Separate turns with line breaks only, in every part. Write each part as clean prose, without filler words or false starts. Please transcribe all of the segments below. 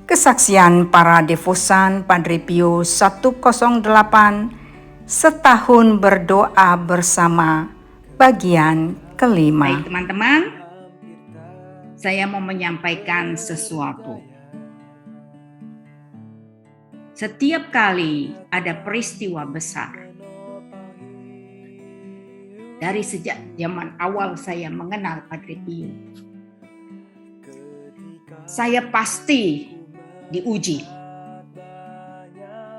Kesaksian para devosan Padre Pio 108 Setahun Berdoa Bersama bagian kelima.
Baik teman-teman, saya mau menyampaikan sesuatu. Setiap kali ada peristiwa besar, dari sejak zaman awal saya mengenal Padre Pio, saya pasti diuji.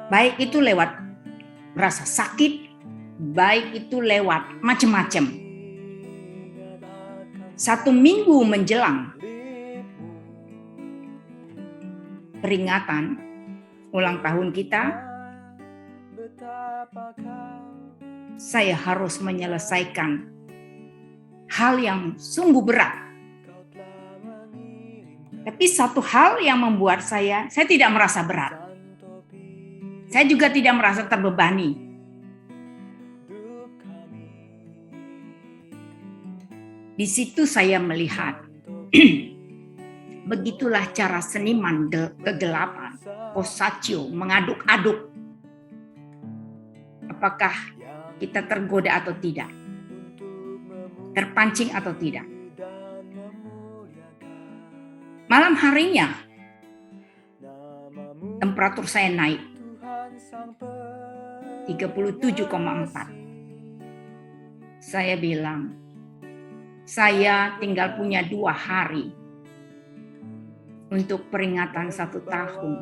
Baik itu lewat rasa sakit, baik itu lewat macam-macam. 1 minggu menjelang peringatan ulang tahun kita, saya harus menyelesaikan hal yang sungguh berat. Tapi satu hal yang membuat saya tidak merasa berat. Saya juga tidak merasa terbebani. Di situ saya melihat begitulah cara seniman kegelapan, posatio, mengaduk-aduk. Apakah kita tergoda atau tidak? Terpancing atau tidak? Malam harinya, temperatur saya naik 37,4. Saya bilang, saya tinggal punya 2 hari untuk peringatan 1 tahun.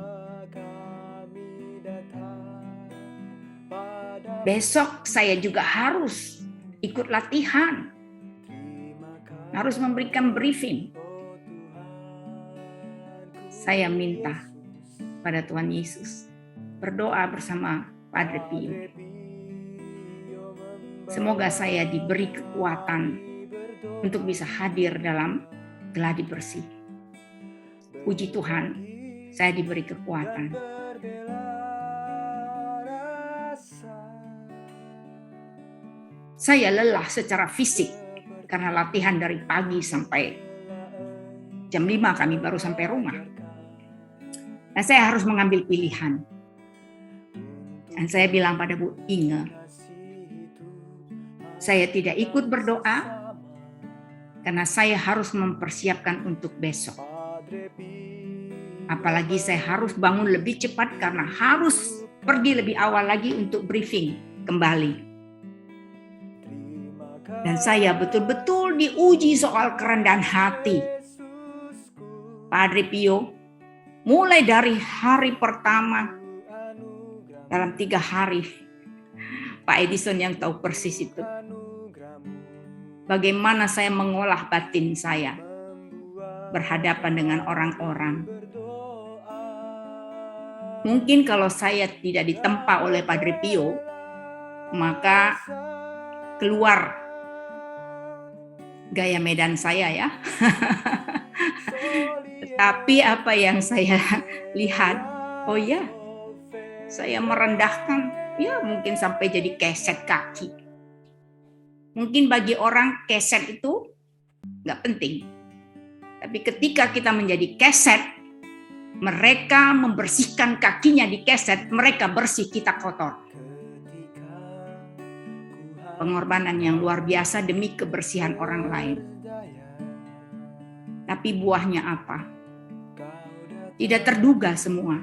Besok saya juga harus ikut latihan, harus memberikan briefing. Saya minta pada Tuhan Yesus berdoa bersama Padre Pio. Semoga saya diberi kekuatan untuk bisa hadir dalam gladi bersih. Puji Tuhan, saya diberi kekuatan. Saya lelah secara fisik karena latihan dari pagi sampai jam 5 kami baru sampai rumah. Dan saya harus mengambil pilihan. Dan saya bilang pada Bu Inge, saya tidak ikut berdoa karena saya harus mempersiapkan untuk besok. Apalagi saya harus bangun lebih cepat karena harus pergi lebih awal lagi untuk briefing kembali. Dan saya betul-betul diuji soal kerendahan hati. Padre Pio, mulai dari hari pertama, dalam 3 hari, Pak Edison yang tahu persis itu. Bagaimana saya mengolah batin saya berhadapan dengan orang-orang. Mungkin kalau saya tidak ditempa oleh Padre Pio, maka keluar gaya Medan saya ya. Tapi apa yang saya lihat, oh ya, saya merendahkan, ya mungkin sampai jadi keset kaki. Mungkin bagi orang keset itu nggak penting. Tapi ketika kita menjadi keset, mereka membersihkan kakinya di keset, mereka bersih, kita kotor. Pengorbanan yang luar biasa demi kebersihan orang lain. Tapi buahnya apa? Tidak terduga semua.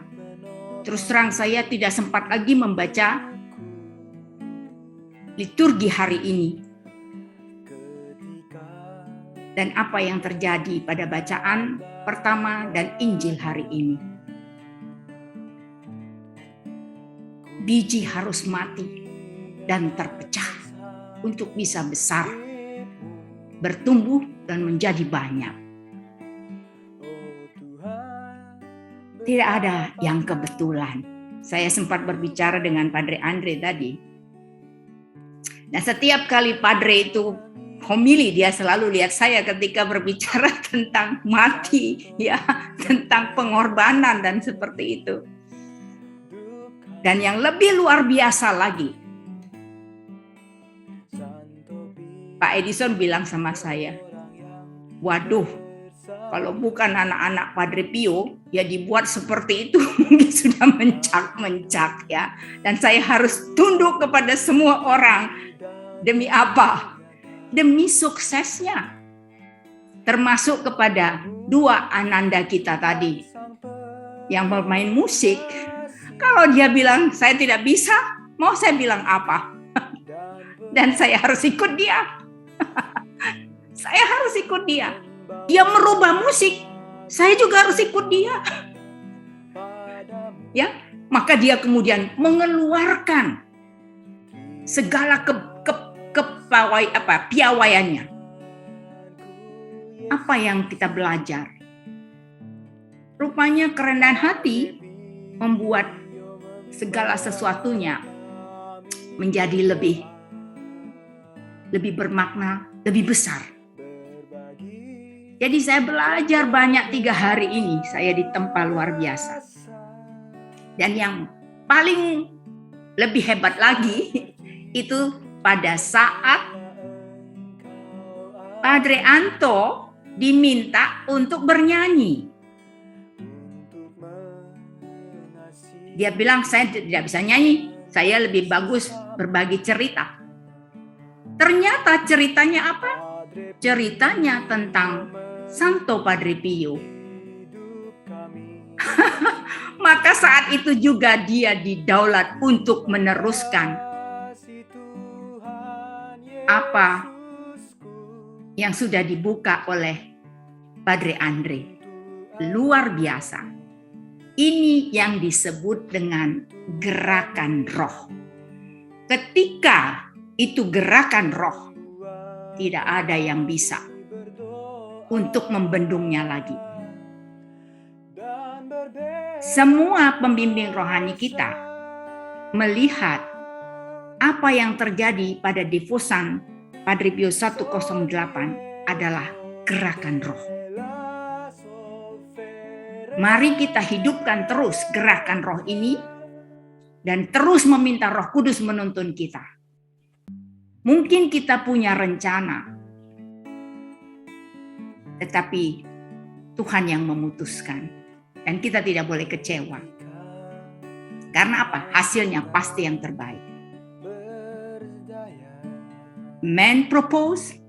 Terus terang saya tidak sempat lagi membaca liturgi hari ini. Dan apa yang terjadi pada bacaan pertama dan Injil hari ini. Biji harus mati dan terpecah untuk bisa besar, bertumbuh dan menjadi banyak. Tidak ada yang kebetulan. Saya sempat berbicara dengan Padre Andre tadi. Nah, setiap kali Padre itu homili, dia selalu lihat saya ketika berbicara tentang mati, ya, tentang pengorbanan dan seperti itu. Dan yang lebih luar biasa lagi, Pak Edison bilang sama saya, waduh, kalau bukan anak-anak Padre Pio ya dibuat seperti itu mungkin sudah mencak-mencak ya. Dan saya harus tunduk kepada semua orang. Demi apa? Demi suksesnya. Termasuk kepada dua ananda kita tadi yang bermain musik. Kalau dia bilang saya tidak bisa, mau saya bilang apa? Dan saya harus ikut dia. Saya harus ikut dia. Dia merubah musik, saya juga harus ikut dia. Ya, maka dia kemudian mengeluarkan segala piawaiannya. Apa yang kita belajar? Rupanya kerendahan hati membuat segala sesuatunya menjadi lebih bermakna, lebih besar. Jadi saya belajar banyak 3 hari ini, saya ditempa luar biasa. Dan yang paling lebih hebat lagi, itu pada saat Padre Anto diminta untuk bernyanyi. Dia bilang, saya tidak bisa nyanyi, saya lebih bagus berbagi cerita. Ternyata ceritanya apa? Ceritanya tentang Santo Padre Pio. Maka saat itu juga dia didaulat untuk meneruskan apa yang sudah dibuka oleh Padre Andre. Luar biasa. Ini yang disebut dengan gerakan roh. Ketika itu gerakan roh, tidak ada yang bisa untuk membendungnya lagi. Semua pembimbing rohani kita melihat apa yang terjadi pada difusan Padre Pio 108 adalah gerakan roh. Mari kita hidupkan terus gerakan roh ini dan terus meminta Roh Kudus menuntun kita. Mungkin kita punya rencana, tetapi Tuhan yang memutuskan dan kita tidak boleh kecewa. Karena apa? Hasilnya pasti yang terbaik. Man propose,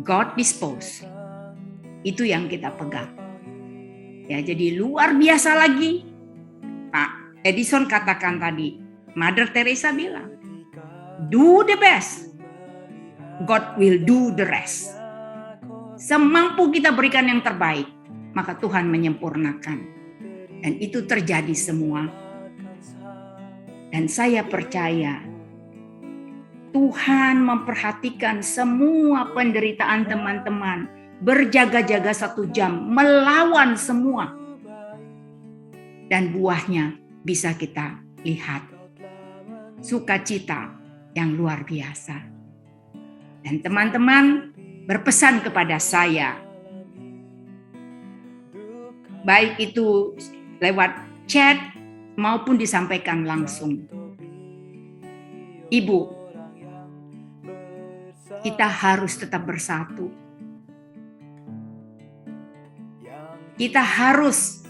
God dispose. Itu yang kita pegang. Ya, jadi luar biasa lagi. Pak Edison katakan tadi, Mother Teresa bilang, do the best, God will do the rest. Semampu kita berikan yang terbaik, maka Tuhan menyempurnakan. Dan itu terjadi semua. Dan saya percaya Tuhan memperhatikan semua penderitaan teman-teman. Berjaga-jaga 1 jam, melawan semua. Dan buahnya bisa kita lihat. Sukacita yang luar biasa. Dan teman-teman berpesan kepada saya, baik itu lewat chat maupun disampaikan langsung. Ibu, kita harus tetap bersatu. Kita harus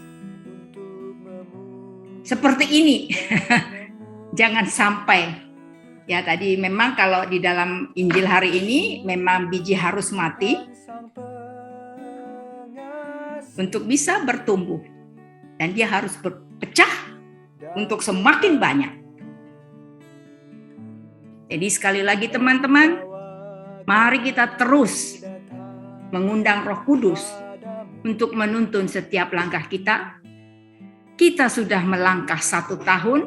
seperti ini. Jangan sampai. Ya, tadi memang kalau di dalam Injil hari ini memang biji harus mati untuk bisa bertumbuh. Dan dia harus berpecah untuk semakin banyak. Jadi sekali lagi teman-teman, mari kita terus mengundang Roh Kudus untuk menuntun setiap langkah kita. Kita sudah melangkah 1 tahun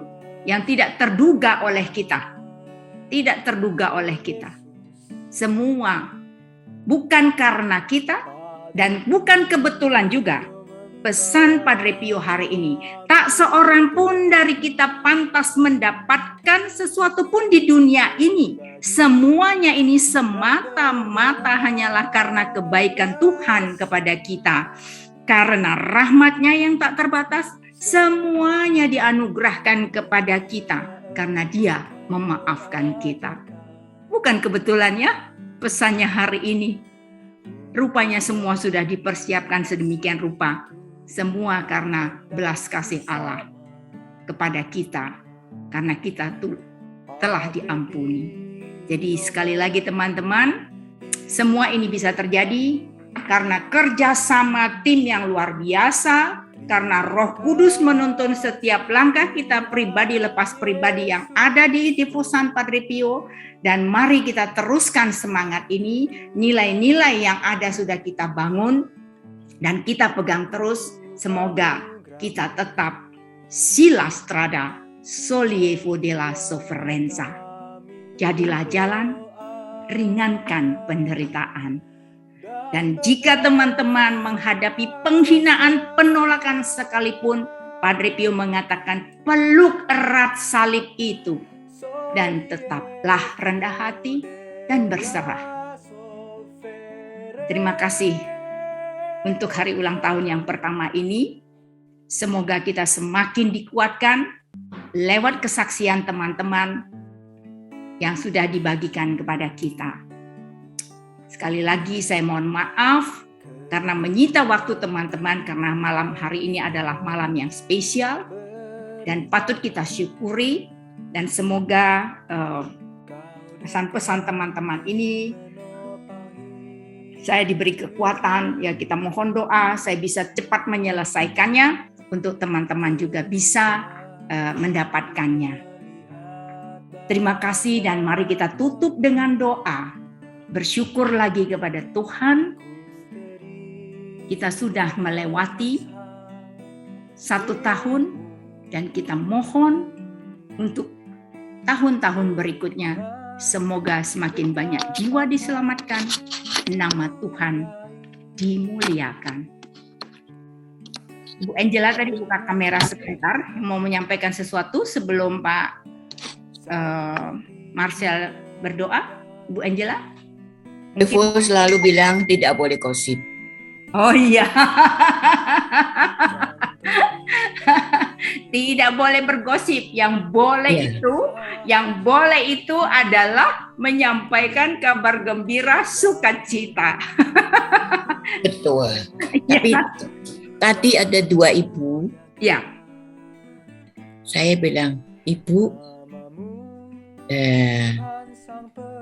yang tidak terduga oleh kita. Tidak terduga oleh kita. Semua bukan karena kita dan bukan kebetulan juga. Pesan Padre Pio hari ini, tak seorang pun dari kita pantas mendapatkan sesuatu pun di dunia ini. Semuanya ini semata-mata hanyalah karena kebaikan Tuhan kepada kita. Karena rahmat-Nya yang tak terbatas, semuanya dianugerahkan kepada kita karena Dia memaafkan kita. Bukan kebetulan ya pesannya hari ini. Rupanya semua sudah dipersiapkan sedemikian rupa Semua karena belas kasih Allah kepada kita, karena kita telah diampuni. Jadi sekali lagi teman-teman, semua ini bisa terjadi karena kerjasama tim yang luar biasa, karena Roh Kudus menuntun setiap langkah kita pribadi lepas pribadi yang ada di Devosan Padre Pio. Dan mari kita teruskan semangat ini, nilai-nilai yang ada sudah kita bangun, dan kita pegang terus. Semoga kita tetap sila strada sollievo della sofferenza. Jadilah jalan, ringankan penderitaan. Dan jika teman-teman menghadapi penghinaan, penolakan sekalipun, Padre Pio mengatakan peluk erat salib itu dan tetaplah rendah hati dan berserah. Terima kasih untuk hari ulang tahun yang pertama ini. Semoga kita semakin dikuatkan lewat kesaksian teman-teman yang sudah dibagikan kepada kita. Sekali lagi saya mohon maaf karena menyita waktu teman-teman, karena malam hari ini adalah malam yang spesial dan patut kita syukuri, dan semoga pesan-pesan teman-teman ini saya diberi kekuatan, ya kita mohon doa saya bisa cepat menyelesaikannya untuk teman-teman juga bisa mendapatkannya. Terima kasih dan mari kita tutup dengan doa. Bersyukur lagi kepada Tuhan. Kita sudah melewati 1 tahun dan kita mohon untuk tahun-tahun berikutnya. Semoga semakin banyak jiwa diselamatkan, nama Tuhan dimuliakan. Bu Angela tadi buka kamera sebentar, mau menyampaikan sesuatu sebelum Pak Marcel berdoa. Bu Angela?
Devo selalu bilang tidak boleh gosip.
Oh iya. Tidak boleh bergosip. Yang boleh itu adalah menyampaikan kabar gembira, sukacita.
Betul. Tapi tadi ada 2 ibu.
Ya.
Saya bilang, Ibu,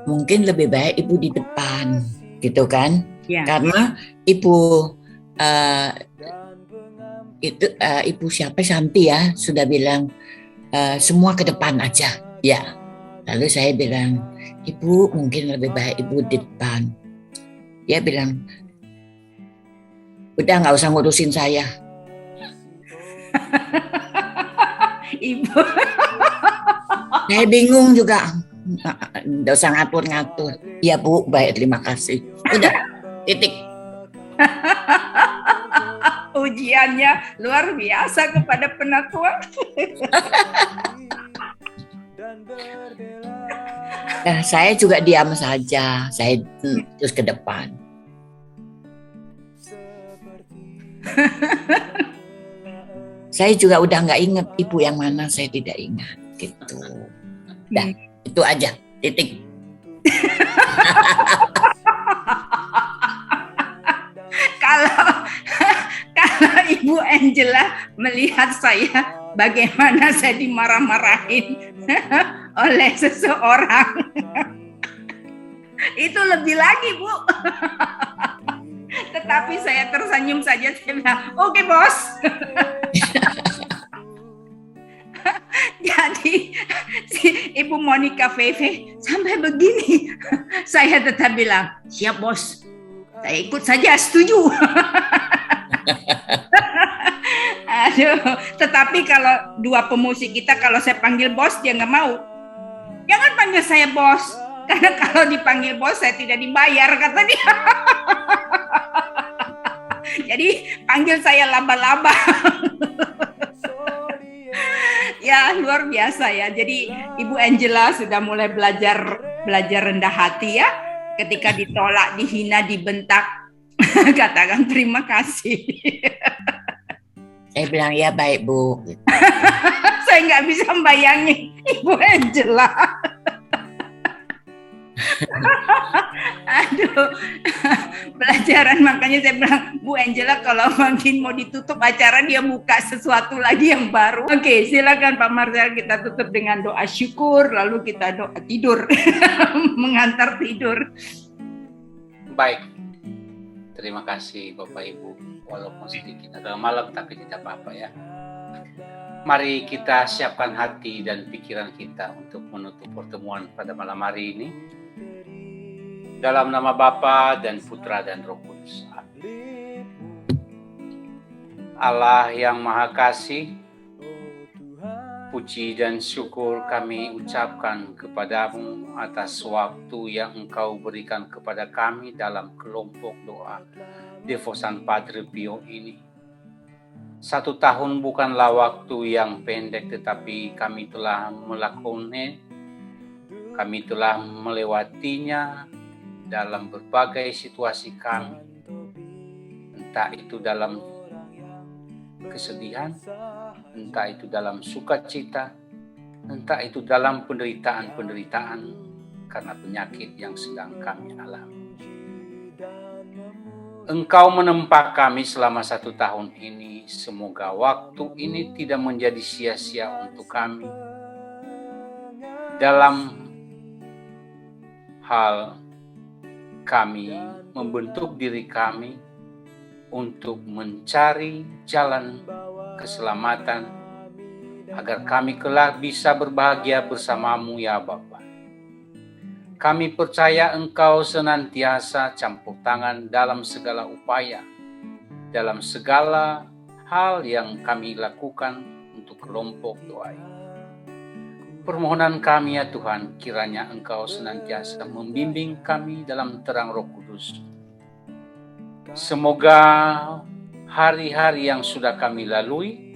mungkin lebih baik ibu di depan, gitu kan?
Ya.
Karena ibu ibu siapa, Santi ya, sudah bilang semua ke depan aja. Ya. Lalu saya bilang, Ibu mungkin lebih baik ibu di depan. Dia bilang, udah nggak usah ngurusin saya.
Ibu.
Saya bingung juga. Nggak usah ngatur-ngatur. Ya Bu, baik, terima kasih. Udah, titik.
Ujiannya luar biasa kepada penatua.
Saya juga diam saja. Saya terus ke depan. Saya juga udah nggak ingat ibu yang mana, saya tidak ingat gitu. Dah, itu aja, titik.
Kalau Ibu Angela melihat saya bagaimana saya dimarah-marahin oleh seseorang, itu lebih lagi, Bu. Tetapi saya tersenyum saja, saya bilang, oke, Bos. Jadi si Ibu Monica Veve sampai begini, saya tetap bilang, siap Bos, saya ikut saja, setuju. Aduh, tetapi kalau 2 pemusik kita, kalau saya panggil Bos dia nggak mau. Jangan panggil saya Bos, karena kalau dipanggil Bos saya tidak dibayar, kata dia. Jadi panggil saya laba-laba. Ya, luar biasa ya. Jadi Ibu Angela sudah mulai belajar rendah hati ya. Ketika ditolak, dihina, dibentak, katakan terima kasih.
Saya bilang, ya baik Bu.
Saya nggak bisa membayangin Ibu Angela. Aduh, pelajaran, makanya saya bilang Bu Angela kalau makin mau ditutup acara dia buka sesuatu lagi yang baru. Oke, silakan Pak Marcel, kita tutup dengan doa syukur, lalu kita doa tidur, mengantar tidur.
Baik, terima kasih Bapak Ibu, walaupun sedikit agak malam tapi tidak apa-apa ya. Mari kita siapkan hati dan pikiran kita untuk menutup pertemuan pada malam hari ini. Dalam nama Bapa dan Putra dan Roh Kudus. Amin. Allah yang Maha Kasih, puji dan syukur kami ucapkan kepadamu atas waktu yang Engkau berikan kepada kami dalam kelompok doa Devosan Padre Pio ini. 1 tahun bukanlah waktu yang pendek, tetapi kami telah melakukannya, kami telah melewatinya dalam berbagai situasi kami, entah itu dalam kesedihan, entah itu dalam sukacita, entah itu dalam penderitaan-penderitaan karena penyakit yang sedang kami alami. Engkau menempa kami selama 1 tahun ini. Semoga waktu ini tidak menjadi sia-sia untuk kami dalam hal kami membentuk diri kami untuk mencari jalan keselamatan agar kami kelak bisa berbahagia bersamamu ya Bapa. Kami percaya Engkau senantiasa campur tangan dalam segala upaya, dalam segala hal yang kami lakukan untuk kelompok doa ini. Permohonan kami ya Tuhan, kiranya Engkau senantiasa membimbing kami dalam terang Roh Kudus. Semoga hari-hari yang sudah kami lalui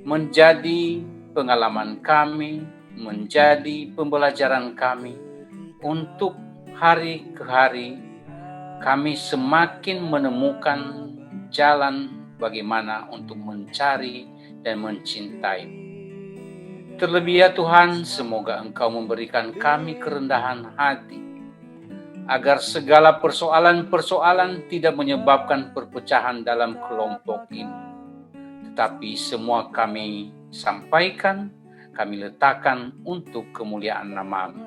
menjadi pengalaman kami, menjadi pembelajaran kami untuk hari ke hari kami semakin menemukan jalan bagaimana untuk mencari dan mencintai. Terlebih ya Tuhan, semoga Engkau memberikan kami kerendahan hati, agar segala persoalan-persoalan tidak menyebabkan perpecahan dalam kelompok ini. Tetapi semua kami sampaikan, kami letakkan untuk kemuliaan nama-Mu.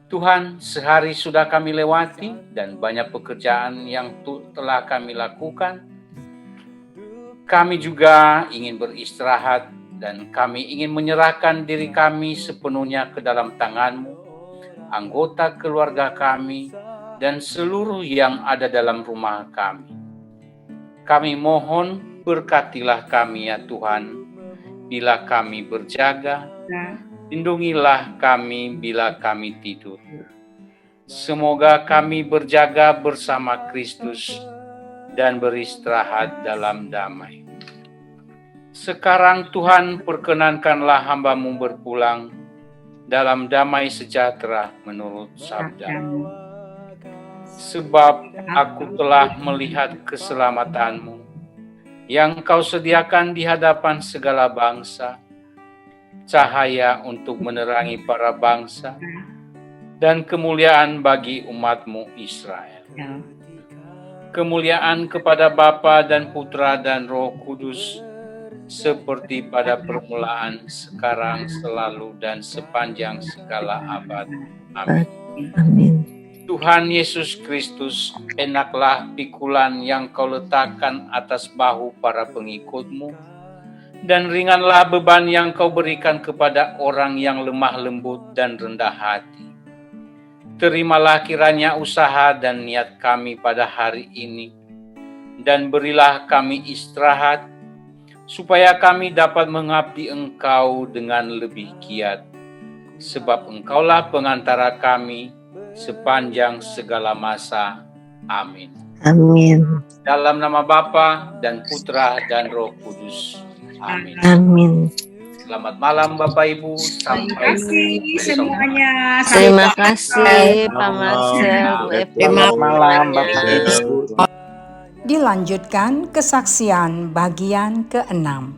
Tuhan, sehari sudah kami lewati dan banyak pekerjaan yang telah kami lakukan. Kami juga ingin beristirahat dan kami ingin menyerahkan diri kami sepenuhnya ke dalam tangan-Mu, anggota keluarga kami, dan seluruh yang ada dalam rumah kami. Kami mohon berkatilah kami ya Tuhan, bila kami berjaga, lindungilah kami bila kami tidur. Semoga kami berjaga bersama Kristus dan beristirahat dalam damai. Sekarang Tuhan, perkenankanlah hamba-Mu berpulang dalam damai sejahtera menurut sabda-Mu. Sebab aku telah melihat keselamatan-Mu yang Kau sediakan di hadapan segala bangsa, cahaya untuk menerangi para bangsa, dan kemuliaan bagi umat-Mu Israel. Kemuliaan kepada Bapa dan Putra dan Roh Kudus, seperti pada permulaan, sekarang, selalu, dan sepanjang segala abad. Amin.
Amin.
Tuhan Yesus Kristus, enaklah pikulan yang Kau letakkan atas bahu para pengikut-Mu, dan ringanlah beban yang Kau berikan kepada orang yang lemah lembut dan rendah hati. Terimalah kiranya usaha dan niat kami pada hari ini, dan berilah kami istirahat, supaya kami dapat mengabdi Engkau dengan lebih giat, sebab Engkaulah pengantara kami sepanjang segala masa. Amin.
Amin.
Dalam nama Bapa dan Putra dan Roh Kudus. Amin.
Amin.
Selamat malam Bapak Ibu.
Terima kasih semuanya.
Terima kasih Pak Marcel, Bu Evi.
Selamat malam Bapak Ibu.
Dilanjutkan kesaksian bagian ke-6.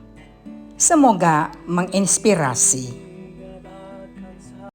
Semoga menginspirasi.